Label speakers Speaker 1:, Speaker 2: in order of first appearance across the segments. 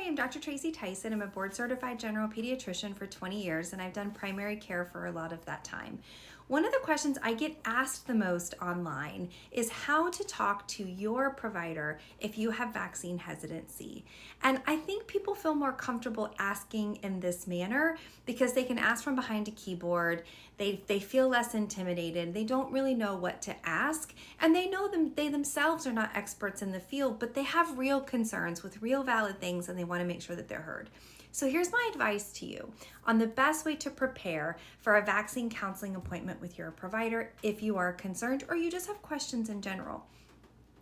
Speaker 1: I'm Dr. Tracy Tyson. I'm a board-certified general pediatrician for 20 years, and I've done primary care for a lot of that time. One of the questions I get asked the most online is how to talk to your provider if you have vaccine hesitancy. And I think people feel more comfortable asking in this manner because they can ask from behind a keyboard. They feel less intimidated. They don't really know what to ask, and they themselves are not experts in the field, but they have real concerns with real valid things, and they want to make sure that they're heard. So here's my advice to you on the best way to prepare for a vaccine counseling appointment with your provider if you are concerned or you just have questions in general.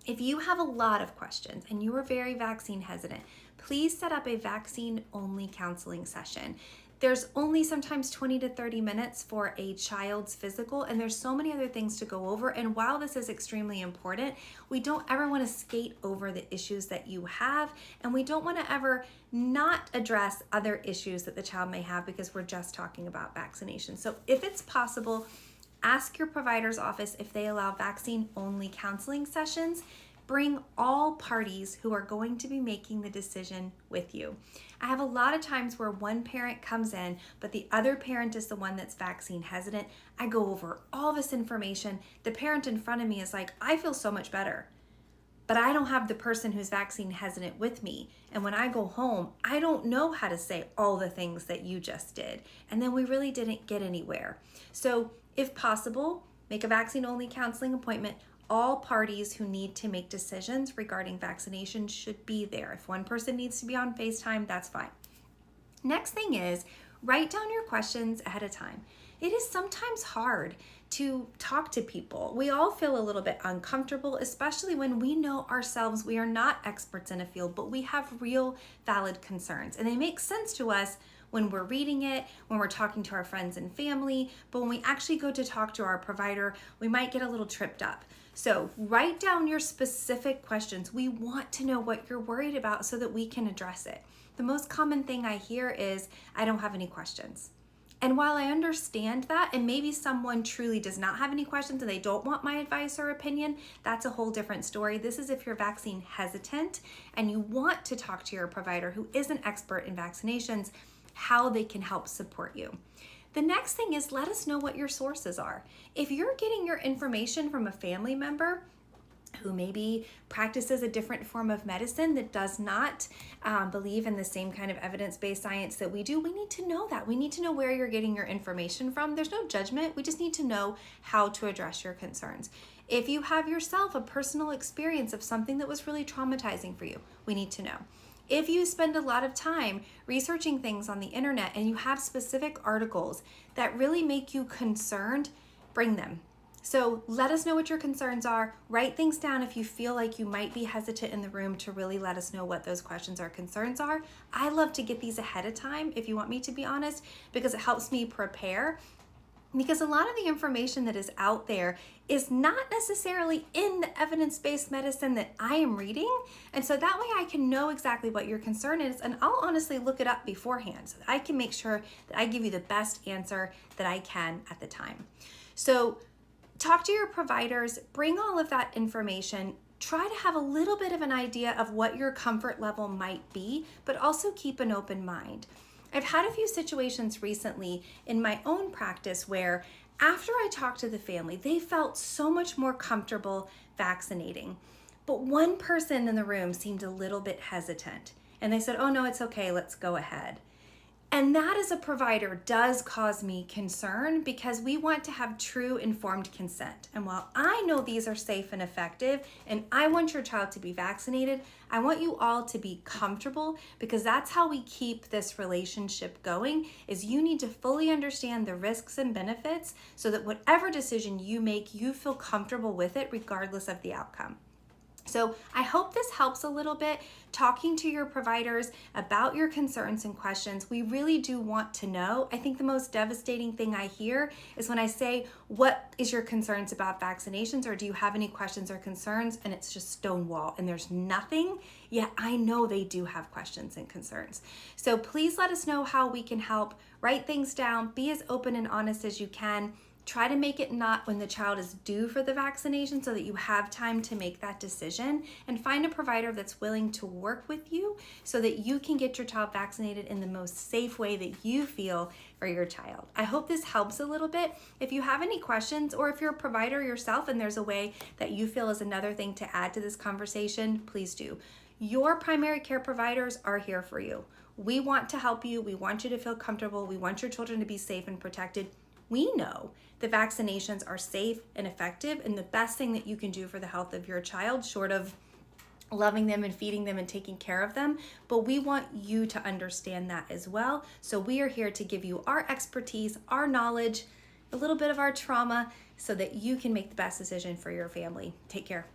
Speaker 1: If you have a lot of questions and you are very vaccine hesitant, please set up a vaccine-only counseling session. There's only sometimes 20 to 30 minutes for a child's physical, and there's so many other things to go over. And while this is extremely important, we don't ever want to skate over the issues that you have, and we don't want to ever not address other issues that the child may have because we're just talking about vaccination. So if it's possible, ask your provider's office if they allow vaccine-only counseling sessions. Bring all parties who are going to be making the decision with you. I have a lot of times where one parent comes in, but the other parent is the one that's vaccine hesitant. I go over all this information. The parent in front of me is like, I feel so much better, but I don't have the person who's vaccine hesitant with me. And when I go home, I don't know how to say all the things that you just did. And then we really didn't get anywhere. So if possible, make a vaccine-only counseling appointment. All parties who need to make decisions regarding vaccination should be there. If one person needs to be on FaceTime, that's fine. Next thing is, write down your questions ahead of time. It is sometimes hard to talk to people. We all feel a little bit uncomfortable, especially when we know ourselves we are not experts in a field, but we have real valid concerns. And they make sense to us when we're reading it, when we're talking to our friends and family, but when we actually go to talk to our provider, we might get a little tripped up. So write down your specific questions. We want to know what you're worried about so that we can address it. The most common thing I hear is, I don't have any questions. And while I understand that, and maybe someone truly does not have any questions and they don't want my advice or opinion, that's a whole different story. This is if you're vaccine hesitant and you want to talk to your provider who is an expert in vaccinations, how they can help support you. The next thing is, let us know what your sources are. If you're getting your information from a family member who maybe practices a different form of medicine that does not believe in the same kind of evidence-based science that we do, we need to know that. We need to know where you're getting your information from. There's no judgment. We just need to know how to address your concerns. If you have yourself a personal experience of something that was really traumatizing for you, we need to know. If you spend a lot of time researching things on the internet and you have specific articles that really make you concerned, bring them. So let us know what your concerns are. Write things down if you feel like you might be hesitant in the room to really let us know what those questions or concerns are. I love to get these ahead of time, if you want me to be honest, because it helps me prepare. Because a lot of the information that is out there is not necessarily in the evidence-based medicine that I am reading. And so that way I can know exactly what your concern is, and I'll honestly look it up beforehand so that I can make sure that I give you the best answer that I can at the time. So talk to your providers, bring all of that information, try to have a little bit of an idea of what your comfort level might be, but also keep an open mind. I've had a few situations recently in my own practice where after I talked to the family, they felt so much more comfortable vaccinating. But one person in the room seemed a little bit hesitant, and they said, "Oh no, it's okay, let's go ahead." And that as a provider does cause me concern because we want to have true informed consent. And while I know these are safe and effective, and I want your child to be vaccinated, I want you all to be comfortable, because that's how we keep this relationship going, is you need to fully understand the risks and benefits so that whatever decision you make, you feel comfortable with it regardless of the outcome. So I hope this helps a little bit, talking to your providers about your concerns and questions. We really do want to know. I think the most devastating thing I hear is when I say, what is your concerns about vaccinations, or do you have any questions or concerns? And it's just stonewall and there's nothing, yet I know they do have questions and concerns. So please let us know how we can help. Write things down, be as open and honest as you can. Try to make it not when the child is due for the vaccination so that you have time to make that decision, and find a provider that's willing to work with you so that you can get your child vaccinated in the most safe way that you feel for your child. I hope this helps a little bit. If you have any questions, or if you're a provider yourself and there's a way that you feel is another thing to add to this conversation, please do. Your primary care providers are here for you. We want to help you. We want you to feel comfortable. We want your children to be safe and protected. We know that vaccinations are safe and effective, and the best thing that you can do for the health of your child, short of loving them and feeding them and taking care of them, but we want you to understand that as well. So we are here to give you our expertise, our knowledge, a little bit of our trauma, so that you can make the best decision for your family. Take care.